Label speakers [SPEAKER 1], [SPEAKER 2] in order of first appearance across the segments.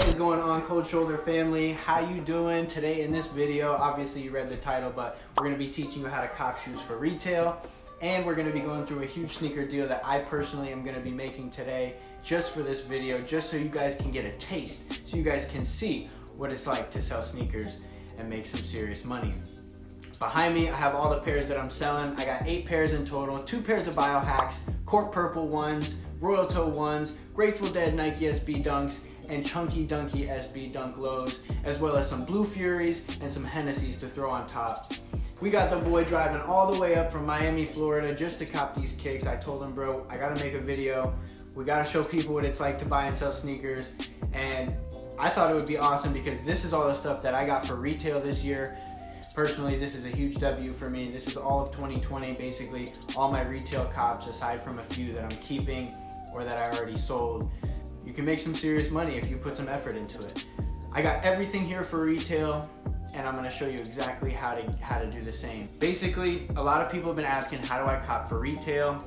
[SPEAKER 1] is going on, Cold Shoulder family? How you doing? Today in this video, obviously you read the title, but we're going to be teaching you how to cop shoes for retail, and we're going to be going through a huge sneaker deal that I personally am going to be making today just for this video, just so you guys can get a taste, so you guys can see what it's like to sell sneakers and make some serious money. Behind me, I have all the pairs that I'm selling. I got 8 pairs in total, 2 pairs of Biohacks, Court Purple ones, Royal Toe ones, Grateful Dead Nike SB Dunks, and Chunky Dunky SB Dunk Lows, as well as some Blue Furies and some Hennessy's to throw on top. We got the boy driving all the way up from Miami, Florida just to cop these kicks. I told him, bro, I gotta make a video. We gotta show people what it's like to buy and sell sneakers. And I thought it would be awesome because this is all the stuff that I got for retail this year. Personally, this is a huge W for me. This is all of 2020, basically all my retail cops aside from a few that I'm keeping or that I already sold. You can make some serious money if you put some effort into it. I got everything here for retail, and I'm gonna show you exactly how to do the same. Basically, a lot of people have been asking, how do I cop for retail?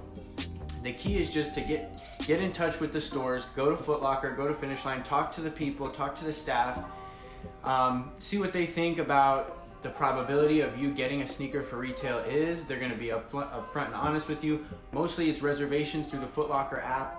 [SPEAKER 1] The key is just to get in touch with the stores, go to Foot Locker, go to Finish Line, talk to the people, talk to the staff, see what they think about the probability of you getting a sneaker for retail is. They're gonna be upfront and honest with you. Mostly it's reservations through the Foot Locker app.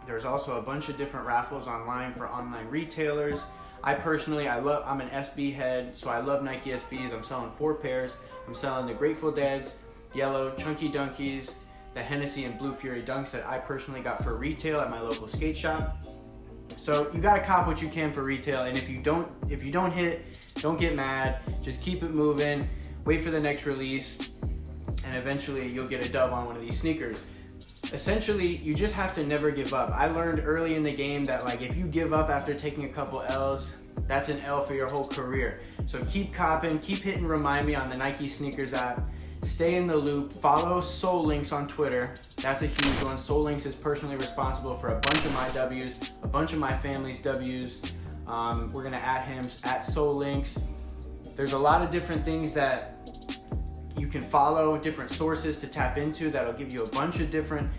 [SPEAKER 1] There's also a bunch of different raffles online for online retailers. I personally, I'm an SB head, so I love Nike SBs. I'm selling 4 pairs. I'm selling the Grateful Dead's, yellow, Chunky Dunkies, the Hennessy and Blue Fury Dunks that I personally got for retail at my local skate shop. So you gotta cop what you can for retail, and if you don't hit, don't get mad. Just keep it moving, wait for the next release, and eventually you'll get a dub on one of these sneakers. Essentially, you just have to never give up. I learned early in the game that like if you give up after taking a couple L's, that's an L for your whole career. So keep copping, keep hitting Remind Me on the Nike Sneakers app. Stay in the loop, follow Soul Links on Twitter. That's a huge one. Soul Links is personally responsible for a bunch of my W's, a bunch of my family's W's. We're gonna add him at Soul Links. There's a lot of different things that you can follow, different sources to tap into that'll give you a bunch of different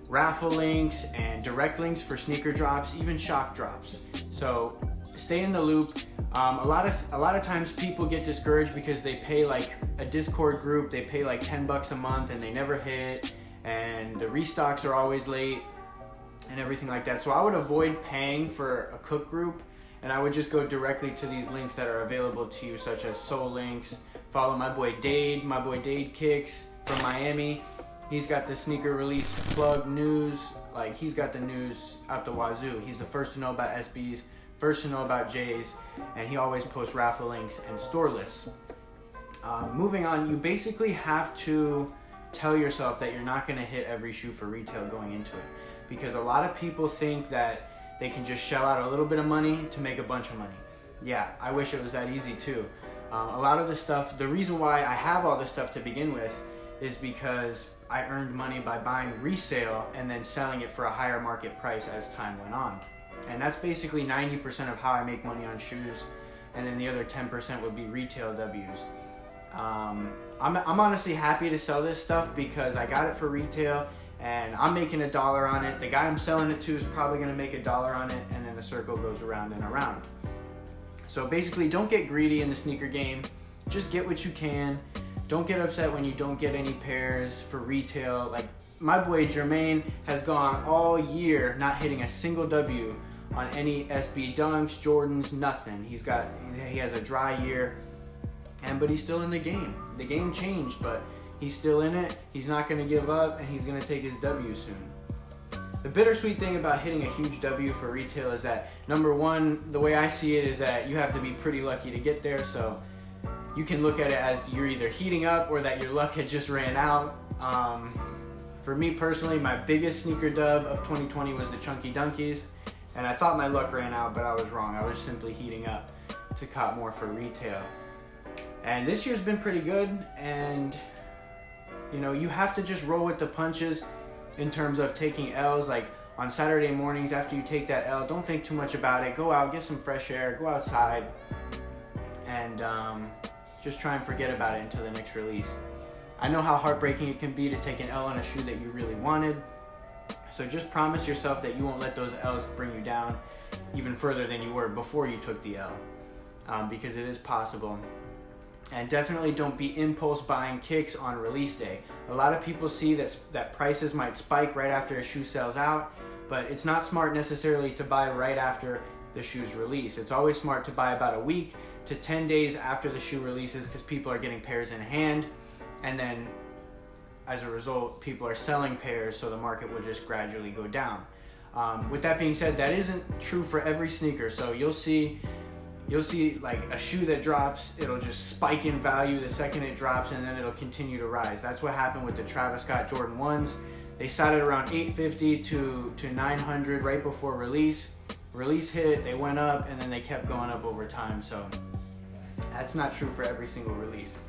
[SPEAKER 1] raffle links and direct links for sneaker drops, even shock drops. So stay in the loop. A lot of times people get discouraged because they pay like a Discord group, they pay like 10 bucks a month and they never hit, and the restocks are always late and everything like that. So I would avoid paying for a cook group, and I would just go directly to these links that are available to you, such as Soul Links. Follow my boy Dade Kicks from Miami. He's got the sneaker release plug news, like he's got the news out the wazoo. He's the first to know about SBs, first to know about J's, and he always posts raffle links and store lists. Moving on, you basically have to tell yourself that you're not gonna hit every shoe for retail going into it, because a lot of people think that they can just shell out a little bit of money to make a bunch of money. Yeah, I wish it was that easy too. A lot of the stuff, the reason why I have all this stuff to begin with is because I earned money by buying resale and then selling it for a higher market price as time went on. And that's basically 90% of how I make money on shoes, and then the other 10% would be retail W's. I'm honestly happy to sell this stuff because I got it for retail and I'm making $1 on it. The guy I'm selling it to is probably gonna make $1 on it, and then the circle goes around and around. So basically, don't get greedy in the sneaker game. Just get what you can. Don't get upset when you don't get any pairs for retail. Like my boy Jermaine has gone all year not hitting a single W on any SB Dunks, Jordans, nothing. He has a dry year, but he's still in the game. The game changed, but he's still in it. He's not gonna give up, and he's gonna take his W soon. The bittersweet thing about hitting a huge W for retail is that, number one, the way I see it is that you have to be pretty lucky to get there, so you can look at it as you're either heating up or that your luck had just ran out. For me personally, my biggest sneaker dub of 2020 was the Chunky Dunkies, and I thought my luck ran out, but I was wrong. I was simply heating up to cop more for retail. And this year's been pretty good, and you know, you have to just roll with the punches in terms of taking L's. Like on Saturday mornings after you take that L, don't think too much about it. Go out, get some fresh air, go outside, and just try and forget about it until the next release. I know how heartbreaking it can be to take an L on a shoe that you really wanted, so just promise yourself that you won't let those L's bring you down, even further than you were before you took the L, because it is possible. And definitely don't be impulse buying kicks on release day. A lot of people see that prices might spike right after a shoe sells out, but it's not smart necessarily to buy right after the shoe's release. It's always smart to buy about a week to 10 days after the shoe releases, because people are getting pairs in hand, and then as a result, people are selling pairs, so the market will just gradually go down. With that being said, that isn't true for every sneaker. So you'll see like a shoe that drops, it'll just spike in value the second it drops, and then it'll continue to rise. That's what happened with the Travis Scott Jordan 1s. They started around $850 to $900 right before release. Release hit, they went up, and then they kept going up over time. So that's not true for every single release.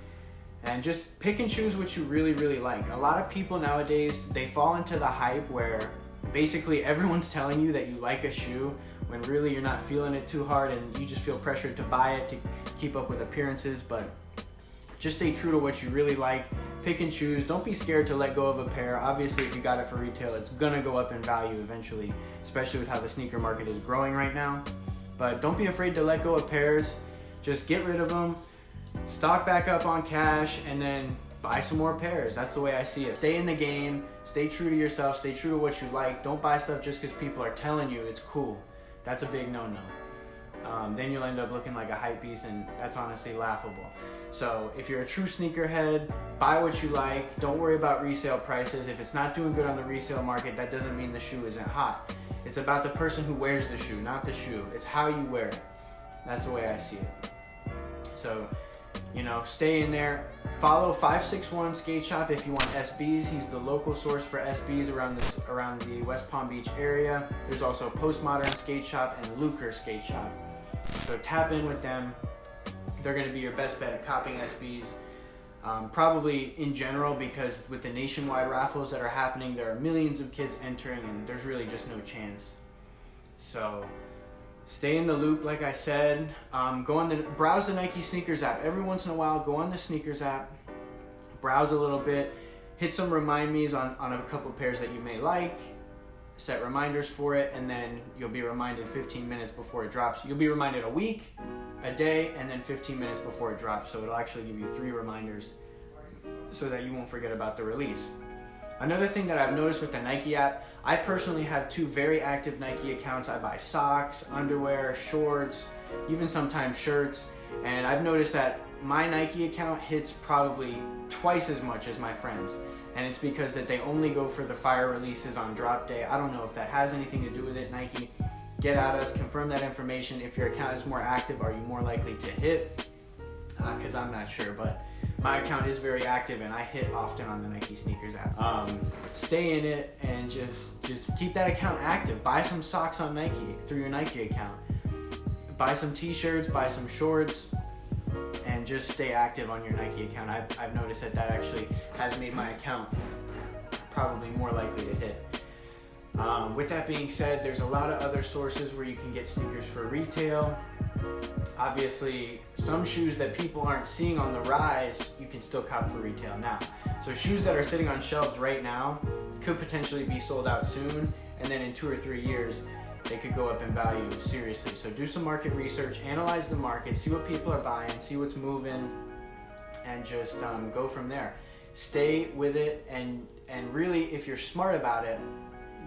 [SPEAKER 1] And just pick and choose what you really, really like. A lot of people nowadays, they fall into the hype where basically everyone's telling you that you like a shoe when really you're not feeling it too hard, and you just feel pressured to buy it to keep up with appearances. But just stay true to what you really like. Pick and choose. Don't be scared to let go of a pair. Obviously, if you got it for retail, it's gonna go up in value eventually, especially with how the sneaker market is growing right now. But don't be afraid to let go of pairs. Just get rid of them, stock back up on cash, and then buy some more pairs. That's the way I see it. Stay in the game, stay true to yourself, stay true to what you like. Don't buy stuff just because people are telling you it's cool. That's a big no-no. Then you'll end up looking like a hype beast, and that's honestly laughable. So if you're a true sneakerhead, buy what you like. Don't worry about resale prices. If it's not doing good on the resale market, that doesn't mean the shoe isn't hot. It's about the person who wears the shoe, not the shoe. It's how you wear it. That's the way I see it. So, you know, stay in there. Follow 561 Skate Shop if you want SBs. He's the local source for SBs around the West Palm Beach area. There's also Postmodern Skate Shop and Lucre Skate Shop. So tap in with them. They're going to be your best bet at copying SBs. Probably in general, because with the nationwide raffles that are happening, there are millions of kids entering, and there's really just no chance. So stay in the loop, like I said. Browse the Nike Sneakers app. Every once in a while, go on the Sneakers app, browse a little bit, hit some remind me's on a couple pairs that you may like, set reminders for it, and then you'll be reminded 15 minutes before it drops. You'll be reminded a week, a day, and then 15 minutes before it drops. So it'll actually give you 3 reminders so that you won't forget about the release. Another thing that I've noticed with the Nike app, I personally have 2 very active Nike accounts. I buy socks, underwear, shorts, even sometimes shirts. And I've noticed that my Nike account hits probably twice as much as my friends. And it's because that they only go for the fire releases on drop day. I don't know if that has anything to do with it. Nike, get at us, confirm that information. If your account is more active, are you more likely to hit? Because I'm not sure, but my account is very active and I hit often on the Nike Sneakers app. Stay in it and just keep that account active. Buy some socks on Nike through your Nike account. Buy some t-shirts, buy some shorts, and just stay active on your Nike account. I've noticed that actually has made my account probably more likely to hit. With that being said, there's a lot of other sources where you can get sneakers for retail. Obviously, some shoes that people aren't seeing on the rise, you can still cop for retail now. So shoes that are sitting on shelves right now could potentially be sold out soon, and then in 2 or 3 years, they could go up in value seriously. So do some market research, analyze the market, see what people are buying, see what's moving, and just go from there. Stay with it, and really, if you're smart about it,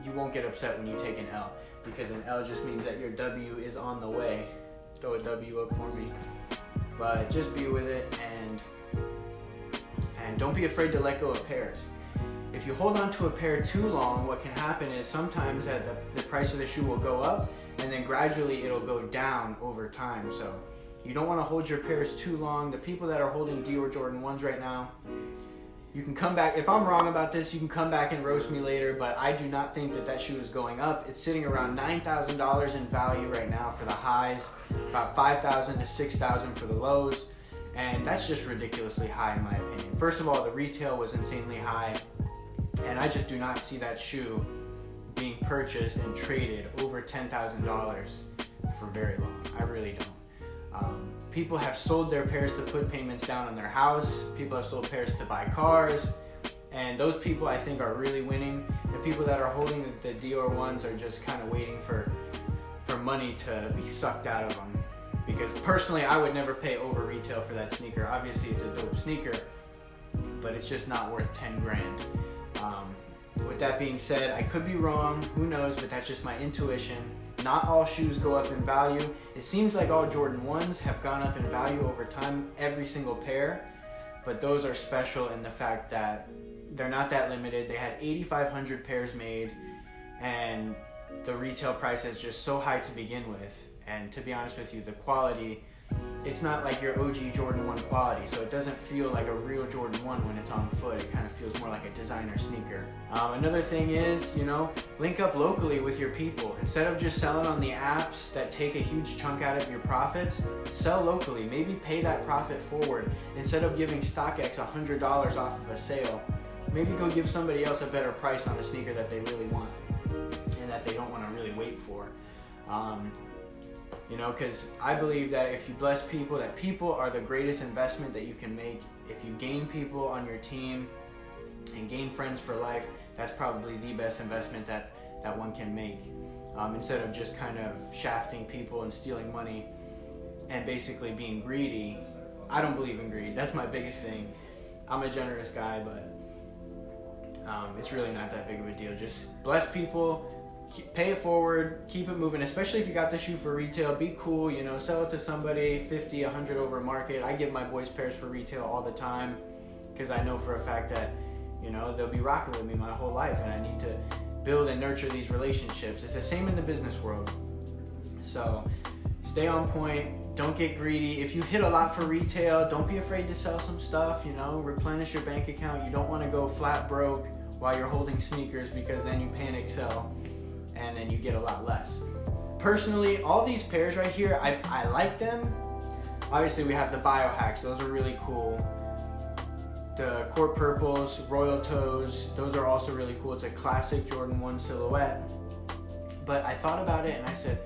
[SPEAKER 1] you won't get upset when you take an L, because an L just means that your W is on the way. Throw a W up for me. But just be with it, and don't be afraid to let go of pairs. If you hold on to a pair too long, what can happen is sometimes that the price of the shoe will go up, and then gradually it'll go down over time. So you don't want to hold your pairs too long. The people that are holding Dior Jordan 1s right now, you can come back. If I'm wrong about this, you can come back and roast me later, but I do not think that shoe is going up. It's sitting around $9,000 in value right now for the highs, about $5,000 to $6,000 for the lows, and that's just ridiculously high in my opinion. First of all, the retail was insanely high, and I just do not see that shoe being purchased and traded over $10,000 for very long. I really don't. People have sold their pairs to put payments down on their house. People have sold pairs to buy cars. And those people, I think, are really winning. The people that are holding the Dior 1s are just kind of waiting for for money to be sucked out of them. Because personally, I would never pay over retail for that sneaker. Obviously, it's a dope sneaker, but it's just not worth 10 grand. With that being said, I could be wrong, who knows, but that's just my intuition. Not all shoes go up in value. It seems like all Jordan 1s have gone up in value over time, every single pair, but those are special in the fact that they're not that limited. They had 8,500 pairs made, and the retail price is just so high to begin with. And to be honest with you, the quality, it's not like your OG Jordan 1 quality, so it doesn't feel like a real Jordan 1 when it's on foot. It kind of feels more like a designer sneaker. Another thing is, link up locally with your people. Instead of just selling on the apps that take a huge chunk out of your profits, sell locally. Maybe pay that profit forward. Instead of giving StockX $100 off of a sale, maybe go give somebody else a better price on a sneaker that they really want and that they don't want to really wait for. Because I believe that if you bless people, that people are the greatest investment that you can make. If you gain people on your team and gain friends for life, that's probably the best investment that one can make. Instead of just kind of shafting people and stealing money and basically being greedy. I don't believe in greed. That's my biggest thing. I'm a generous guy, but it's really not that big of a deal. Just bless people. Pay it forward, keep it moving, especially if you got the shoe for retail. Be cool, sell it to somebody 50, 100 over market. I give my boys pairs for retail all the time because I know for a fact that, they'll be rocking with me my whole life, and I need to build and nurture these relationships. It's the same in the business world. So stay on point, don't get greedy. If you hit a lot for retail, don't be afraid to sell some stuff, replenish your bank account. You don't want to go flat broke while you're holding sneakers, because then you panic sell and then you get a lot less. Personally, all these pairs right here, I like them. Obviously, we have the biohacks. Those are really cool. The Court Purples, Royal Toes, those are also really cool. It's a classic Jordan 1 silhouette. But I thought about it and I said,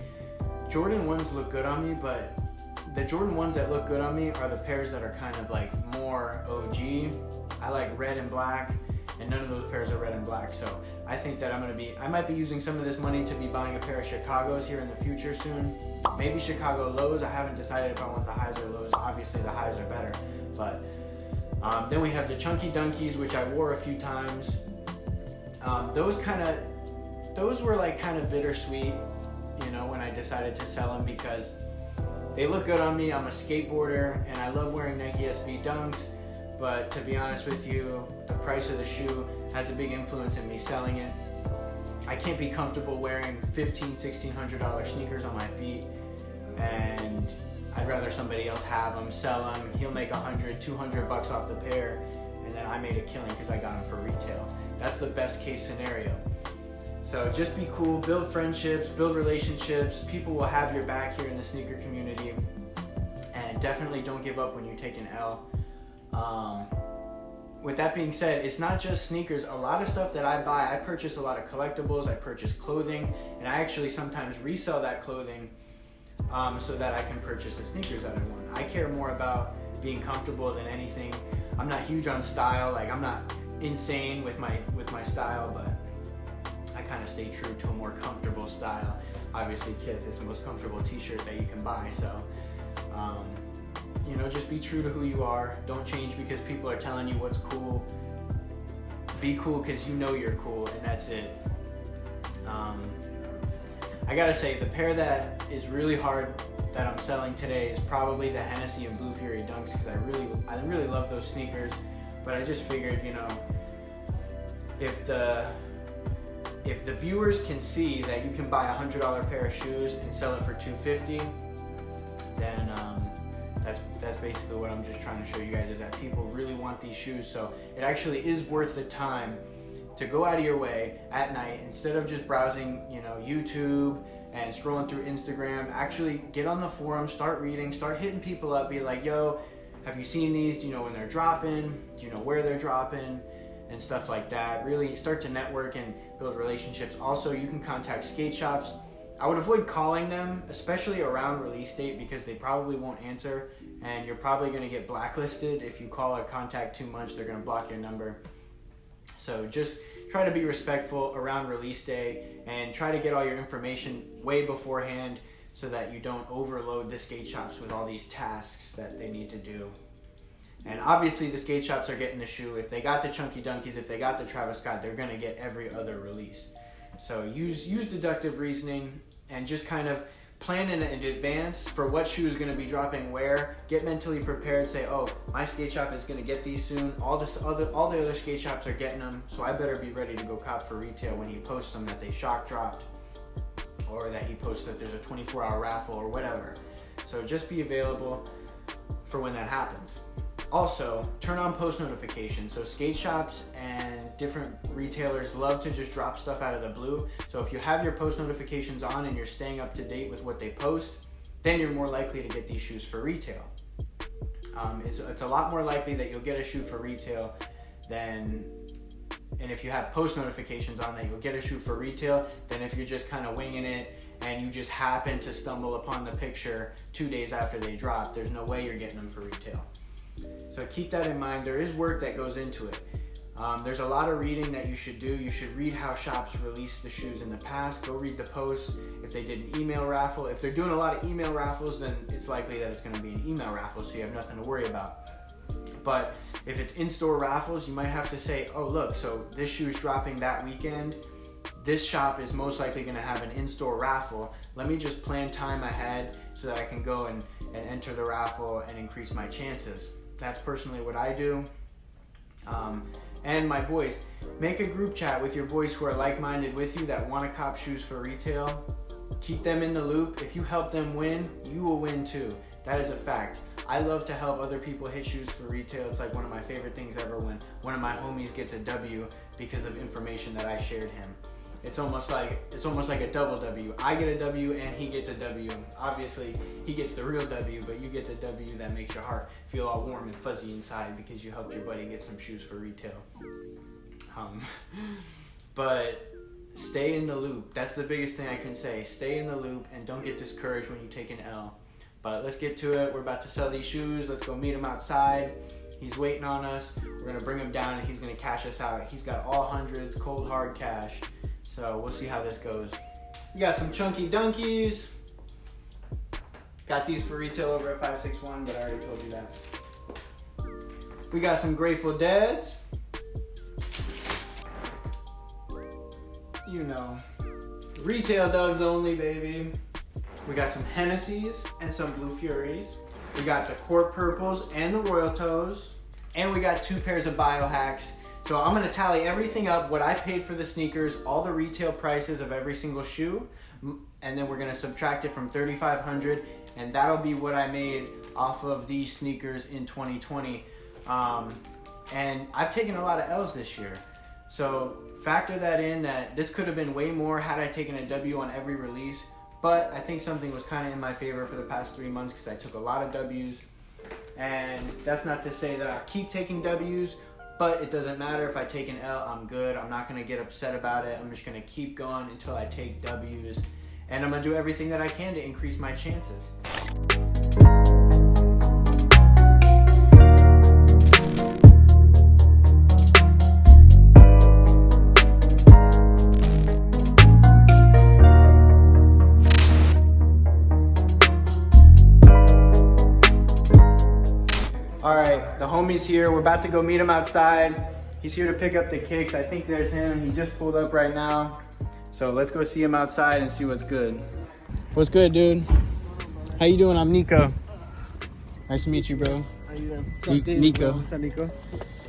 [SPEAKER 1] Jordan 1s look good on me, but the Jordan 1s that look good on me are the pairs that are kind of like more OG. I like red and black, and none of those pairs are red and black. So I think that I might be using some of this money to be buying a pair of Chicago's here in the future soon. Maybe Chicago lows. I haven't decided if I want the highs or lows. Obviously the highs are better. But then we have the Chunky Dunkies, which I wore a few times. Those were like kind of bittersweet, when I decided to sell them, because they look good on me. I'm a skateboarder and I love wearing Nike SB Dunks. But to be honest with you, the price of the shoe has a big influence in me selling it. I can't be comfortable wearing $1,500, $1,600 sneakers on my feet, and I'd rather somebody else have them, sell them. He'll make $100, $200 off the pair, and then I made a killing because I got them for retail. That's the best case scenario. So just be cool, build friendships, build relationships. People will have your back here in the sneaker community, and definitely don't give up when you take an L. With that being said, it's not just sneakers. A lot of stuff that I buy, I purchase a lot of collectibles, I purchase clothing, and I actually sometimes resell that clothing so that I can purchase the sneakers that I want. I care more about being comfortable than anything. I'm not huge on style, like I'm not insane with my style, but I kind of stay true to a more comfortable style. Obviously Kith is the most comfortable t-shirt that you can buy, so just be true to who you are. Don't change because people are telling you what's cool. Be cool because you're cool, and that's it. I gotta say, the pair that is really hard that I'm selling today is probably the Hennessy and Blue Fury Dunks, because I really love those sneakers. But I just figured, if the viewers can see that you can buy a $100 pair of shoes and sell it for $250, then that's basically what I'm just trying to show you guys, is that people really want these shoes. So it actually is worth the time to go out of your way at night, instead of just browsing, YouTube and scrolling through Instagram. Actually get on the forum, start reading, start hitting people up, be like, yo, have you seen these? Do you know when they're dropping? Do you know where they're dropping? And stuff like that. Really start to network and build relationships. Also, you can contact skate shops. I would avoid calling them, especially around release date, because they probably won't answer, and you're probably going to get blacklisted. If you call or contact too much, they're going to block your number. So just try to be respectful around release day and try to get all your information way beforehand so that you don't overload the skate shops with all these tasks that they need to do. And obviously the skate shops are getting the shoe. If they got the Chunky Dunkies, if they got the Travis Scott, they're gonna get every other release. So use deductive reasoning and just kind of plan in advance for what shoe is going to be dropping where. Get mentally prepared. Say, oh, my skate shop is going to get these soon. All the other skate shops are getting them, so I better be ready to go cop for retail when he posts them that they shock dropped, or that he posts that there's a 24-hour raffle or whatever. So just be available for when that happens. Also, turn on post notifications. So skate shops and different retailers love to just drop stuff out of the blue. So if you have your post notifications on and you're staying up to date with what they post, then you're more likely to get these shoes for retail. It's a lot more likely that you'll get a shoe for retail and if you have post notifications on that you'll get a shoe for retail than if you're just kind of winging it and you just happen to stumble upon the picture 2 days after they drop. There's no way you're getting them for retail. So keep that in mind. There is work that goes into it. There's a lot of reading that you should do. You should read how shops released the shoes in the past. Go read the posts. If they did an email raffle, if they're doing a lot of email raffles, then it's likely that it's going to be an email raffle, so you have nothing to worry about. But if it's in-store raffles, you might have to say, oh look, so this shoe's dropping that weekend. This shop is most likely going to have an in-store raffle. Let me just plan time ahead so that I can go and enter the raffle and increase my chances. That's personally what I do. And my boys, make a group chat with your boys who are like-minded with you that want to cop shoes for retail. Keep them in the loop. If you help them win, you will win too. That is a fact. I love to help other people hit shoes for retail. It's like one of my favorite things ever when one of my homies gets a W because of information that I shared him. It's almost like a double W. I get a W and he gets a W. Obviously, he gets the real W, but you get the W that makes your heart feel all warm and fuzzy inside because you helped your buddy get some shoes for retail. But stay in the loop. That's the biggest thing I can say. Stay in the loop and don't get discouraged when you take an L. But let's get to it. We're about to sell these shoes. Let's go meet him outside. He's waiting on us. We're gonna bring him down and he's gonna cash us out. He's got all hundreds, cold hard cash. So we'll see how this goes. We got some Chunky Dunkies. Got these for retail over at 561, but I already told you that. We got some Grateful Deads. You know, retail doves only, baby. We got some Hennessy's and some Blue Furies. We got the Court Purples and the Royal Toes. And we got 2 pairs of Biohacks. So I'm gonna tally everything up, what I paid for the sneakers, all the retail prices of every single shoe, and then we're gonna subtract it from $3,500, and that'll be what I made off of these sneakers in 2020. And I've taken a lot of L's this year. So factor that in, that this could have been way more had I taken a W on every release, but I think something was kind of in my favor for the past 3 months because I took a lot of W's. And that's not to say that I'll keep taking W's, but it doesn't matter. If I take an L, I'm good. I'm not going to get upset about it. I'm just going to keep going until I take W's. And I'm going to do everything that I can to increase my chances. All right, the homie's here. We're about to go meet him outside. He's here to pick up the kicks. I think there's him. He just pulled up right now. So let's go see him outside and see what's good. What's good, dude? How you doing? I'm Nico. Nice to meet you, bro.
[SPEAKER 2] How you doing? What's up, Dave,
[SPEAKER 1] Nico.
[SPEAKER 2] Bro? What's up, Nico?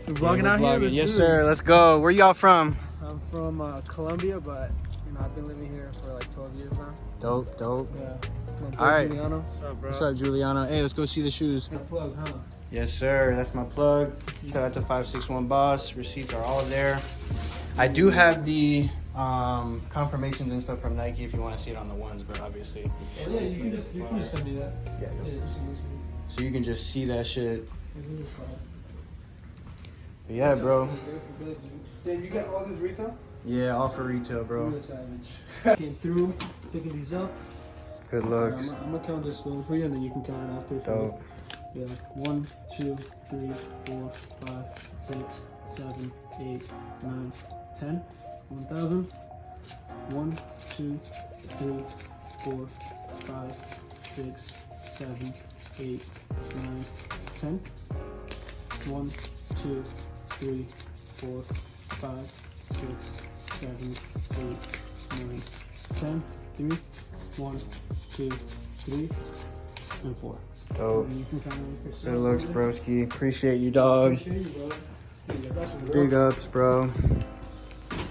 [SPEAKER 2] We're vlogging out here?
[SPEAKER 1] Yes, sir. Let's go. Where y'all from?
[SPEAKER 2] I'm from Colombia, but I've been living here for like 12 years now.
[SPEAKER 1] Dope, dope.
[SPEAKER 2] Yeah.
[SPEAKER 1] All right.
[SPEAKER 2] Giuliano. What's up, bro?
[SPEAKER 1] What's up, Giuliano? Hey, let's go see the shoes.
[SPEAKER 2] Good plug, huh?
[SPEAKER 1] Yes, sir. That's my plug. Shout out to 561 Boss. Receipts are all there. I do have the confirmations and stuff from Nike if you want to see it on the ones, but obviously.
[SPEAKER 2] Oh, yeah, you can just send me that.
[SPEAKER 1] Yeah.
[SPEAKER 2] Just send me.
[SPEAKER 1] So you can just see that shit. But yeah, bro.
[SPEAKER 2] Dave, you got all this retail?
[SPEAKER 1] Yeah, all for retail, bro.
[SPEAKER 2] You're a savage. Came through, picking these up.
[SPEAKER 1] Good looks.
[SPEAKER 2] I'm gonna count this slow for you, and then you can count it after.
[SPEAKER 1] Dope.
[SPEAKER 2] Yeah, 1, 2, 3, 4, 5, 6, 7, 8, 9, 10, 1,000. 1, 2, 3, 4, 5, 6, 7, 8, 9, 10. 1, 2, 3, 4, 5, 6, 7, 8, 9, 10. Give me 1, 2, 3, and 4.
[SPEAKER 1] Dope.
[SPEAKER 2] And you can count on yourself.
[SPEAKER 1] Good looks, broski. Appreciate you, dog.
[SPEAKER 2] Appreciate you, bro. Hey, that's some
[SPEAKER 1] Big
[SPEAKER 2] real-
[SPEAKER 1] ups, bro.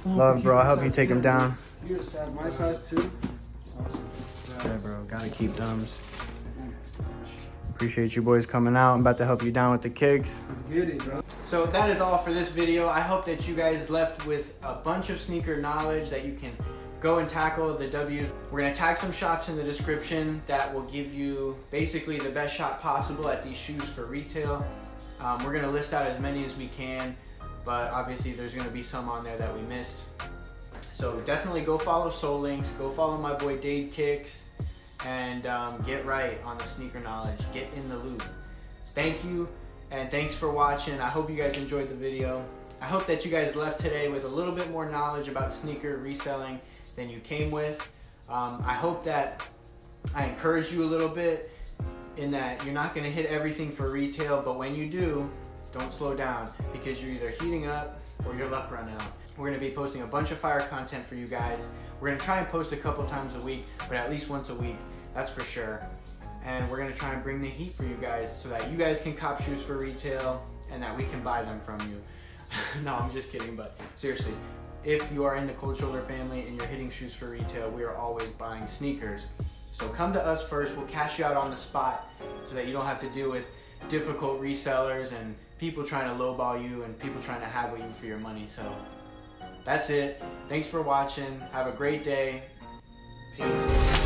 [SPEAKER 1] Love, bro. I hope you take him down.
[SPEAKER 2] You're my size too. Awesome.
[SPEAKER 1] Yeah, bro. Gotta keep thumbs. Appreciate you boys coming out. I'm about to help you down with the kicks.
[SPEAKER 2] Let's get it, bro.
[SPEAKER 1] So that is all for this video. I hope that you guys left with a bunch of sneaker knowledge that you can go and tackle the W's. We're gonna tag some shops in the description that will give you basically the best shop possible at these shoes for retail. We're gonna list out as many as we can, but obviously there's gonna be some on there that we missed. So definitely go follow Soul Links, go follow my boy Dade Kicks, and get right on the sneaker knowledge. Get in the loop. Thank you, and thanks for watching. I hope you guys enjoyed the video. I hope that you guys left today with a little bit more knowledge about sneaker reselling than you came with. I hope that I encouraged you a little bit in that you're not gonna hit everything for retail, but when you do, don't slow down because you're either heating up or your luck run out. We're gonna be posting a bunch of fire content for you guys. We're gonna try and post a couple times a week, but at least once a week, that's for sure. And we're gonna try and bring the heat for you guys so that you guys can cop shoes for retail and that we can buy them from you. No, I'm just kidding, but seriously, if you are in the Cold Shoulder family and you're hitting shoes for retail, we are always buying sneakers. So come to us first, we'll cash you out on the spot so that you don't have to deal with difficult resellers and people trying to lowball you and people trying to haggle you for your money. So that's it. Thanks for watching. Have a great day. Peace.